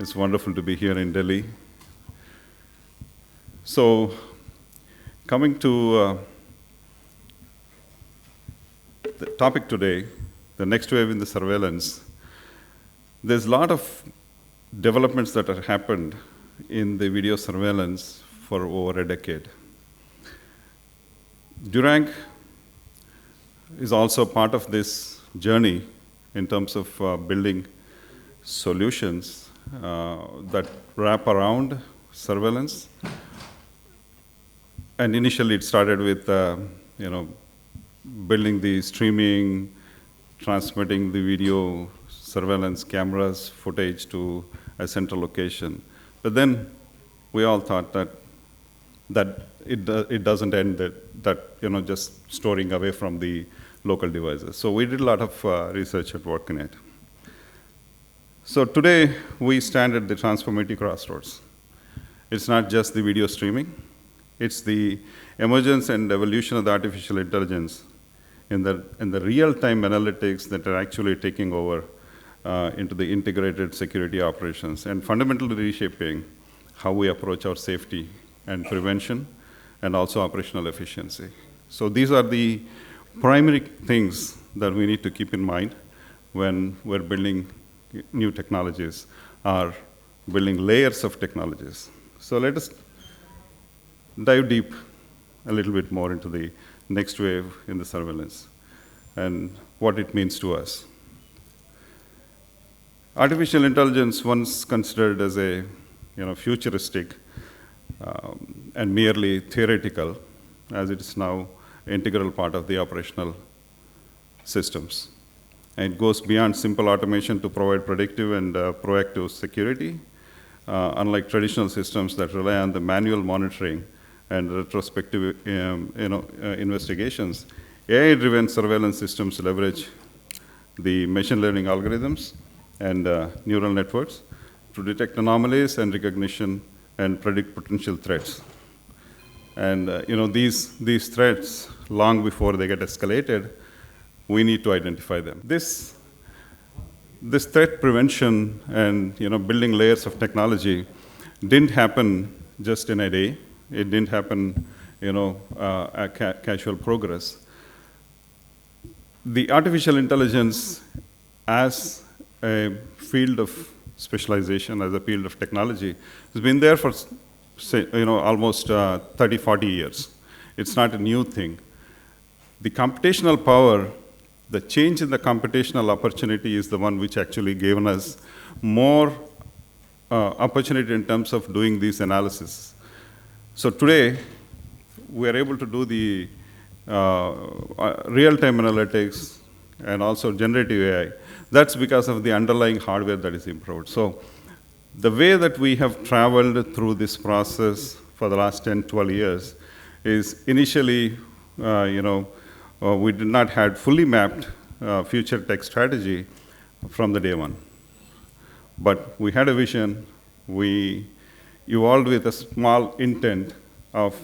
It's wonderful to be here in Delhi. So, coming to the topic today, the next wave in the surveillance, there's a lot of developments that have happened in the video surveillance for over a decade. DURANC is also part of this journey in terms of building solutions that wrap around surveillance. And initially it started with building the streaming, transmitting the video surveillance cameras footage to a central location. But then we all thought that it doesn't end that just storing away from the local devices. So we did a lot of research and work in it. So today we stand at the transformative crossroads. It's not just the video streaming, it's the emergence and evolution of the artificial intelligence in the real-time analytics that are actually taking over into the integrated security operations and fundamentally reshaping how we approach our safety and prevention and also operational efficiency. So these are the primary things that we need to keep in mind when we're building new technologies or building layers of technologies. So let us dive deep a little bit more into the next wave in the surveillance and what it means to us. Artificial intelligence, once considered as a futuristic and merely theoretical, as it is now an integral part of the operational systems. And it goes beyond simple automation to provide predictive and proactive security, unlike traditional systems that rely on the manual monitoring and retrospective investigations. AI-driven surveillance systems leverage the machine learning algorithms and neural networks to detect anomalies and recognition and predict potential threats. And these threats, long before they get escalated, we need to identify them. This threat prevention and building layers of technology didn't happen just in a day. It didn't happen a casual progress. The artificial intelligence as a field of specialization, as a field of technology, has been there for almost 30, 40 years. It's not a new thing. The computational power, the change in the computational opportunity is the one which actually given us more opportunity in terms of doing these analysis. So today, we are able to do the real-time analytics and also generative AI. That's because of the underlying hardware that is improved. So the way that we have traveled through this process for the last 10, 12 years is initially, we did not have fully mapped future tech strategy from the day one. But we had a vision. We evolved with a small intent of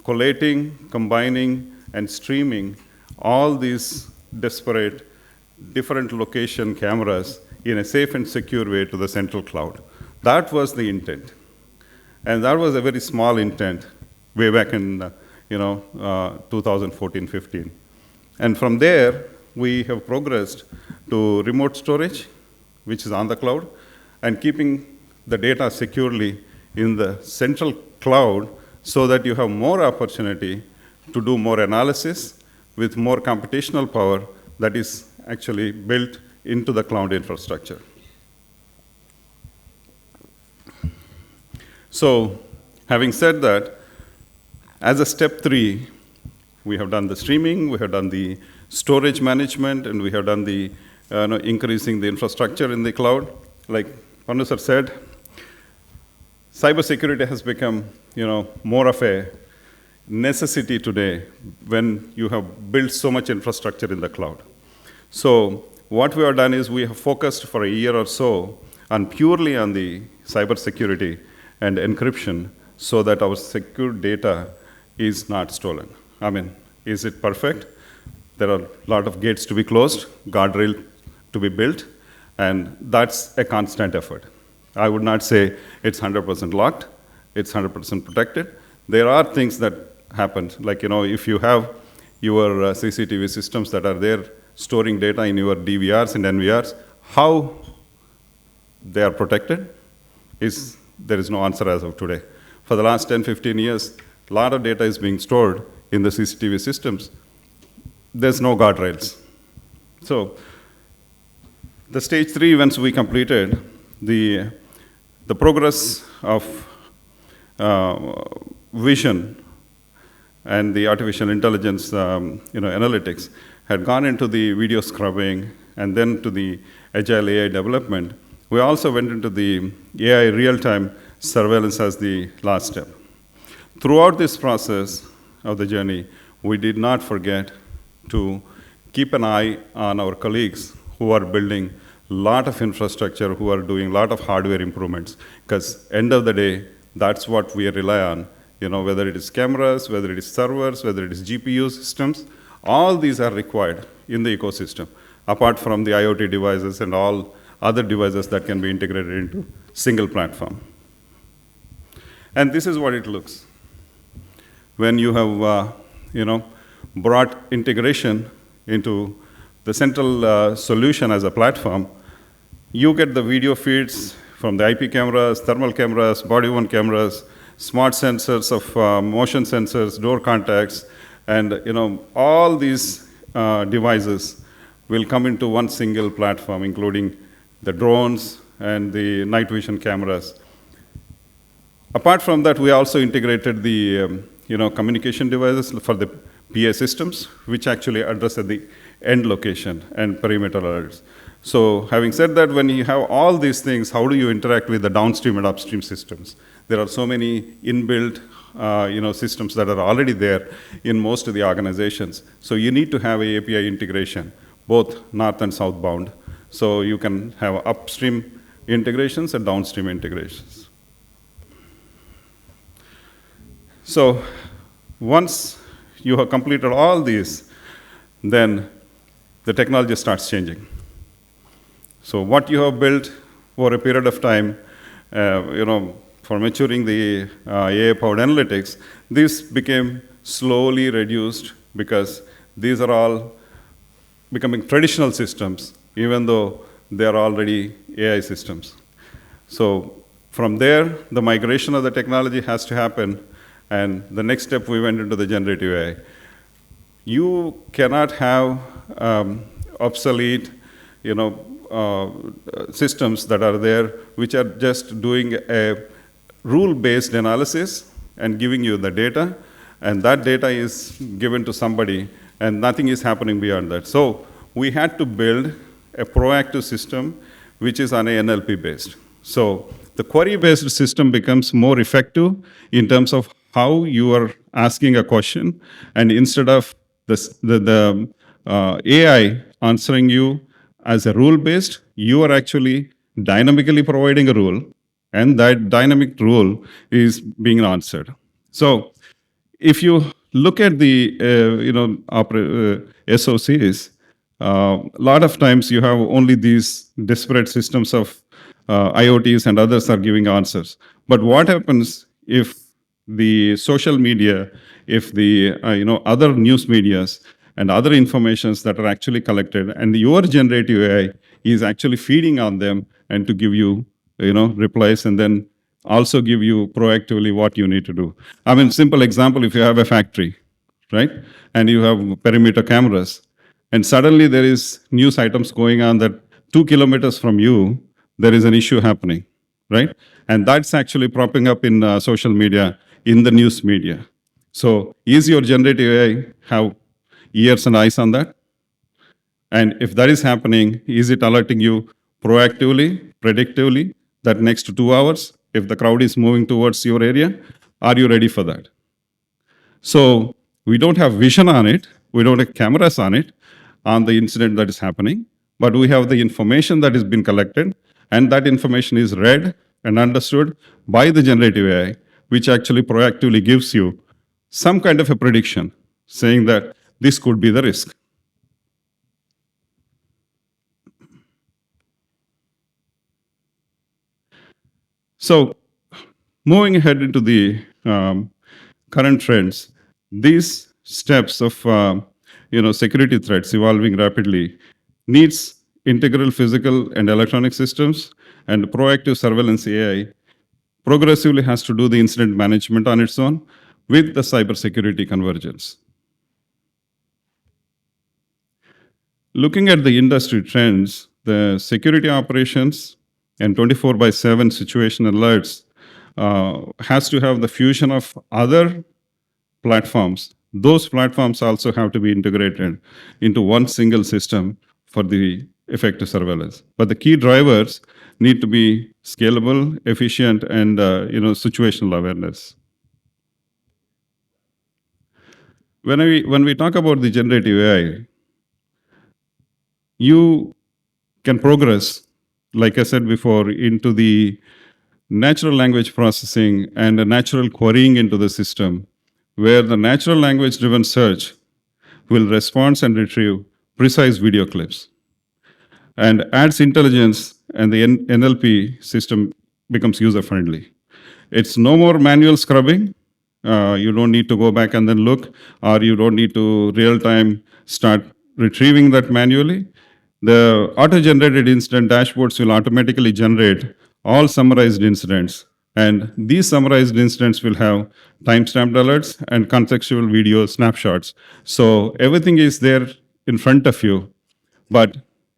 collating, combining, and streaming all these disparate, different location cameras in a safe and secure way to the central cloud. That was the intent. And that was a very small intent way back in 2014-15. And from there, we have progressed to remote storage, which is on the cloud, and keeping the data securely in the central cloud so that you have more opportunity to do more analysis with more computational power that is actually built into the cloud infrastructure. So, having said that, as a step 3, we have done the streaming, we have done the storage management, and we have done the increasing the infrastructure in the cloud. Like Panu sir said, cybersecurity has become more of a necessity today when you have built so much infrastructure in the cloud. So what we have done is we have focused for a year or so purely on the cybersecurity and encryption so that our secure data is not stolen. I mean, is it perfect? There are a lot of gates to be closed, guardrail to be built, and that's a constant effort. I would not say it's 100% locked, it's 100% protected. There are things that happen, like, if you have your CCTV systems that are there storing data in your DVRs and NVRs, how they are protected there is no answer as of today. For the last 10, 15 years, a lot of data is being stored in the CCTV systems. There's no guardrails. So the stage 3 events we completed, the progress of vision and the artificial intelligence analytics had gone into the video scrubbing and then to the agile AI development. We also went into the AI real-time surveillance as the last step. Throughout this process of the journey, we did not forget to keep an eye on our colleagues who are building a lot of infrastructure, who are doing a lot of hardware improvements, because end of the day, that's what we rely on. Whether it is cameras, whether it is servers, whether it is GPU systems, all these are required in the ecosystem, apart from the IoT devices and all other devices that can be integrated into single platform. And this is what it looks. When you have, brought integration into the central solution as a platform, you get the video feeds from the IP cameras, thermal cameras, body-worn cameras, smart sensors of motion sensors, door contacts, and all these devices will come into one single platform, including the drones and the night vision cameras. Apart from that, we also integrated the communication devices for the PA systems, which actually address at the end location and perimeter alerts. So having said that, when you have all these things, how do you interact with the downstream and upstream systems? There are so many inbuilt systems that are already there in most of the organizations. So you need to have a API integration, both north and southbound. So you can have upstream integrations and downstream integrations. So once you have completed all these, then the technology starts changing. So what you have built over a period of time, for maturing the AI-powered analytics, this became slowly reduced because these are all becoming traditional systems, even though they are already AI systems. So from there, the migration of the technology has to happen, and the next step, we went into the generative AI. You cannot have obsolete, systems that are there which are just doing a rule-based analysis and giving you the data, and that data is given to somebody, and nothing is happening beyond that. So we had to build a proactive system which is on a NLP based. So the query-based system becomes more effective in terms of how you are asking a question, and instead of the AI answering you as a rule-based, you are actually dynamically providing a rule, and that dynamic rule is being answered. So if you look at the SOCs, a lot of times you have only these disparate systems of IoTs and others are giving answers. But what happens if the social media, if the other news medias and other informations that are actually collected, and your generative AI is actually feeding on them and to give you replies, and then also give you proactively what you need to do. I mean, simple example, if you have a factory, right, and you have perimeter cameras, and suddenly there is news items going on that 2 kilometers from you, there is an issue happening, right? And that's actually propping up in social media, in the news media. So is your generative AI have ears and eyes on that? And if that is happening, is it alerting you proactively, predictively, that next 2 hours, if the crowd is moving towards your area, are you ready for that? So we don't have vision on it, we don't have cameras on it, on the incident that is happening, but we have the information that has been collected, and that information is read and understood by the generative AI, which actually proactively gives you some kind of a prediction, saying that this could be the risk. So moving ahead into the current trends, these steps of security threats evolving rapidly needs integral physical and electronic systems and proactive surveillance AI progressively has to do the incident management on its own with the cybersecurity convergence. Looking at the industry trends, the security operations and 24 by 7 situation alerts has to have the fusion of other platforms. Those platforms also have to be integrated into one single system for the effective surveillance. But the key drivers need to be scalable, efficient, and situational awareness. When we talk about the generative AI, you can progress, like I said before, into the natural language processing and a natural querying into the system, where the natural language driven search will respond and retrieve precise video clips and adds intelligence, and the NLP system becomes user friendly. It's no more manual scrubbing. You don't need to go back and then look, or you don't need to real time start retrieving that manually. The auto generated incident dashboards will automatically generate all summarized incidents. And these summarized incidents will have timestamped alerts and contextual video snapshots. So everything is there in front of you. But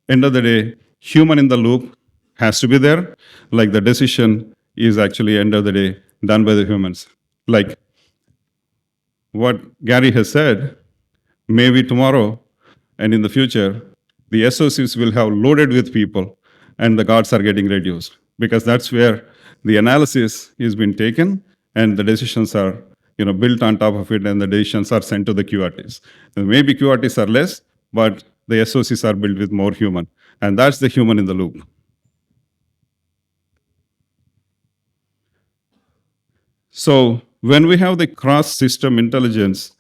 end of the day, human in the loop has to be there. Like the decision is actually end of the day done by the humans. Like what Gary has said, maybe tomorrow and in the future, the SOCs will have loaded with people and the guards are getting reduced because that's where the analysis is being taken and the decisions are built on top of it and the decisions are sent to the QRTs. And maybe QRTs are less, but the SOCs are built with more human. And that's the human in the loop. So when we have the cross-system intelligence,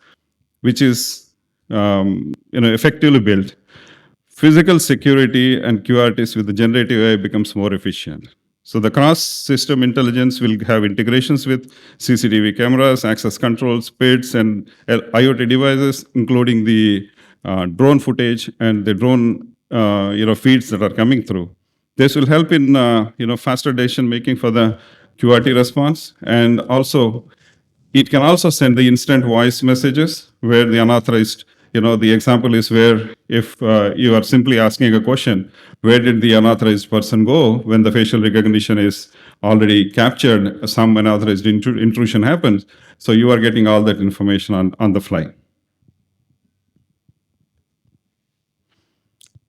which is effectively built, physical security and QRTs with the generative AI becomes more efficient. So the cross-system intelligence will have integrations with CCTV cameras, access controls, PIDs, and IoT devices, including the drone footage and the drone feeds that are coming through. This will help in faster decision making for the QRT response, and also it can also send the instant voice messages where the unauthorized, the example is where if you are simply asking a question, where did the unauthorized person go when the facial recognition is already captured, some unauthorized intrusion happens. So you are getting all that information on the fly.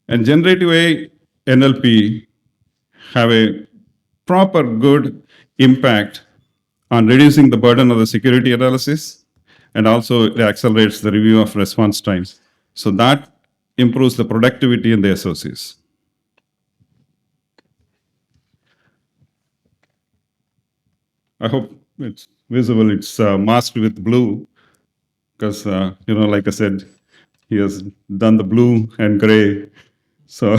And generative AI, NLP have a proper good impact on reducing the burden of the security analysis, and also it accelerates the review of response times. So that improves the productivity in the SOCs. I hope it's visible. It's masked with blue because, like I said, he has done the blue and gray. So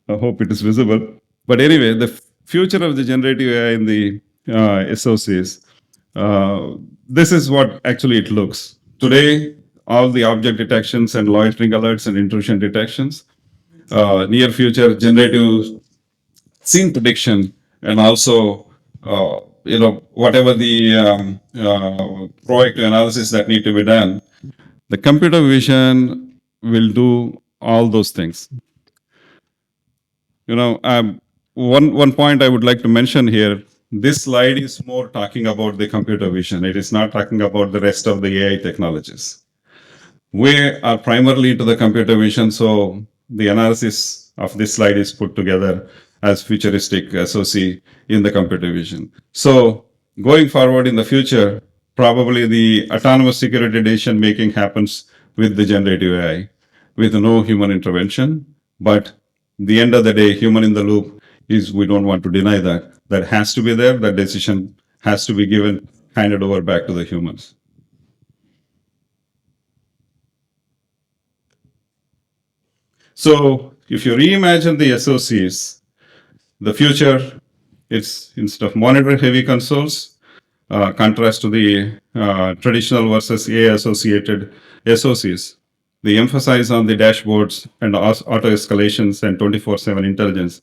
I hope it is visible. But anyway, the future of the generative AI in the SOCs, this is what actually it looks. Today, all the object detections and loitering alerts and intrusion detections. Near future, generative scene prediction, and also, whatever the proactive analysis that need to be done. The computer vision will do all those things. One point I would like to mention here, this slide is more talking about the computer vision. It is not talking about the rest of the AI technologies. We are primarily into the computer vision, so the analysis of this slide is put together as futuristic SOC in the computer vision. So going forward in the future, probably the autonomous security decision making happens with the generative AI, with no human intervention. But the end of the day, human in the loop is, we don't want to deny that. That has to be there. That decision has to be given, handed over back to the humans. So if you reimagine the SOCs, the future It's instead of monitor-heavy consoles, contrast to the traditional versus AI-associated SOCs. The emphasis on the dashboards and auto escalations and 24/7 intelligence,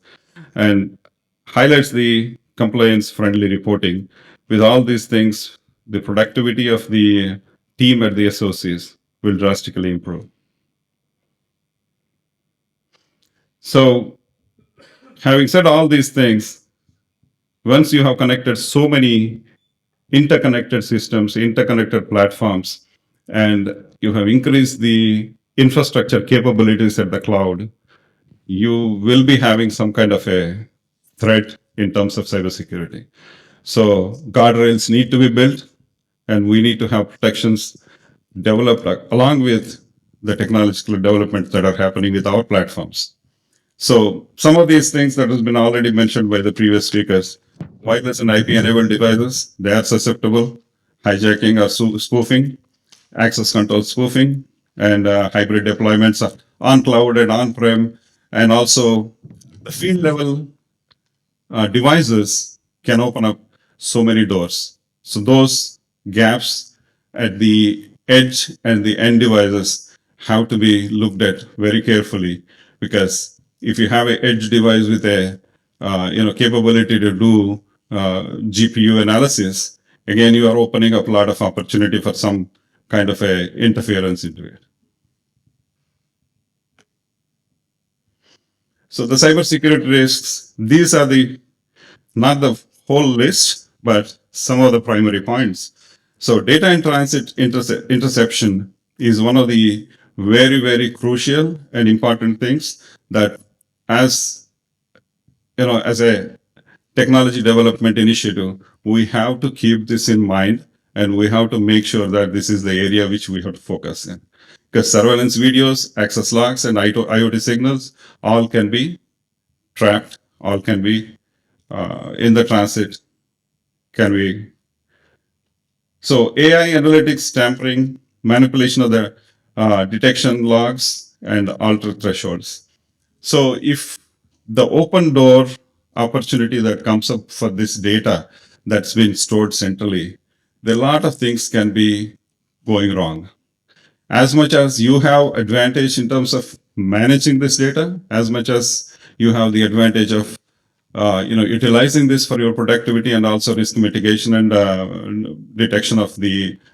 and highlights the compliance-friendly reporting. With all these things, the productivity of the team at the SOCs will drastically improve. So, having said all these things, once you have connected so many interconnected systems, interconnected platforms, and you have increased the infrastructure capabilities at the cloud, you will be having some kind of a threat in terms of cybersecurity. So guardrails need to be built, and we need to have protections developed along with the technological developments that are happening with our platforms. So some of these things that has been already mentioned by the previous speakers, wireless and IP-enabled devices, they are susceptible, hijacking or spoofing, access control spoofing, and hybrid deployments on cloud and on-prem, and also the field level devices can open up so many doors. So those gaps at the edge and the end devices have to be looked at very carefully, because if you have an edge device with a capability to do GPU analysis, again you are opening up a lot of opportunity for some kind of a interference into it. So the cybersecurity risks, these are the not the whole list, but some of the primary points. So data in transit interception is one of the very, very crucial and important things that as a technology development initiative, we have to keep this in mind, and we have to make sure that this is the area which we have to focus in. Because surveillance videos, access logs, and IoT signals all can be trapped, all can be in the transit, can be. So AI analytics, tampering, manipulation of the detection logs, and alter thresholds. So if the open door opportunity that comes up for this data that's been stored centrally, a lot of things can be going wrong. As much as you have advantage in terms of managing this data, as much as you have the advantage of utilizing this for your productivity and also risk mitigation and detection of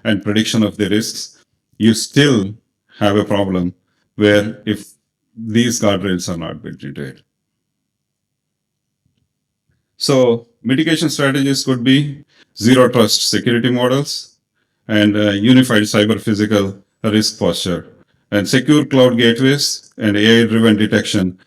and prediction of the risks, you still have a problem where if these guardrails are not built into it. So mitigation strategies could be zero trust security models and unified cyber physical risk posture and secure cloud gateways and AI driven detection,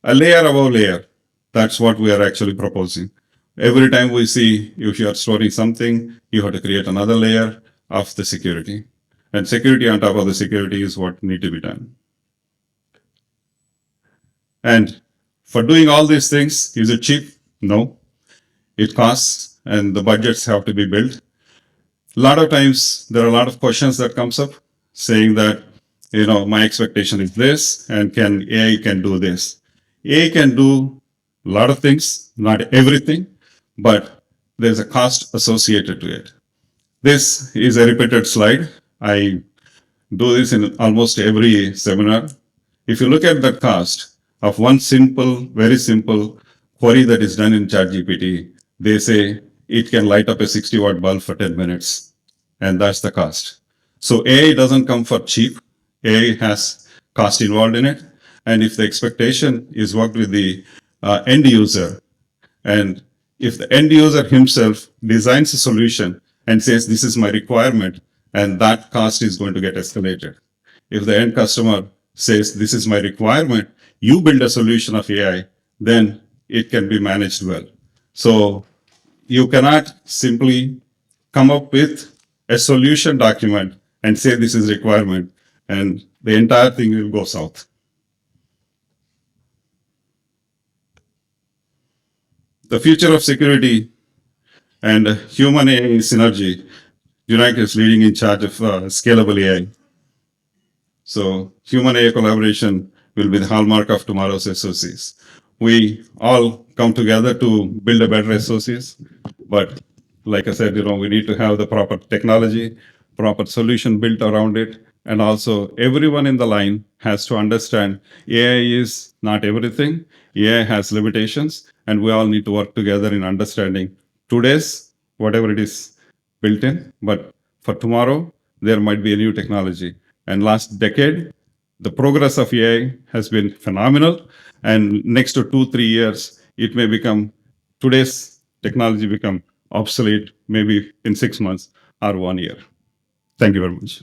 a layer above layer. That's what we are actually proposing. Every time we see if you are storing something, you have to create another layer of the security. And security on top of the security is what need to be done. And for doing all these things, is it cheap? No. It costs, and the budgets have to be built. A lot of times there are a lot of questions that comes up saying that, my expectation is this, and AI can do this. AI can do a lot of things, not everything, but there's a cost associated to it. This is a repeated slide. I do this in almost every seminar. If you look at the cost of one very simple query that is done in ChatGPT, they say it can light up a 60-watt bulb for 10 minutes, and that's the cost. So AI doesn't come for cheap. AI has cost involved in it, and if the expectation is worked with the end user, and if the end user himself designs a solution and says this is my requirement, and that cost is going to get escalated. If the end customer says this is my requirement, you build a solution of AI, then it can be managed well. So you cannot simply come up with a solution document and say this is requirement, and the entire thing will go south. The future of security and human AI synergy. DURANC is leading in charge of scalable AI. So human AI collaboration will be the hallmark of tomorrow's SOCs. we all come together to build a better associates. But like I said, we need to have the proper technology, proper solution built around it. And also everyone in the line has to understand AI is not everything. AI has limitations, and we all need to work together in understanding today's whatever it is built in. But for tomorrow, there might be a new technology. And last decade, the progress of AI has been phenomenal. And next to 2, 3 years, it may become today's technology become obsolete maybe in 6 months or 1 year. Thank you very much.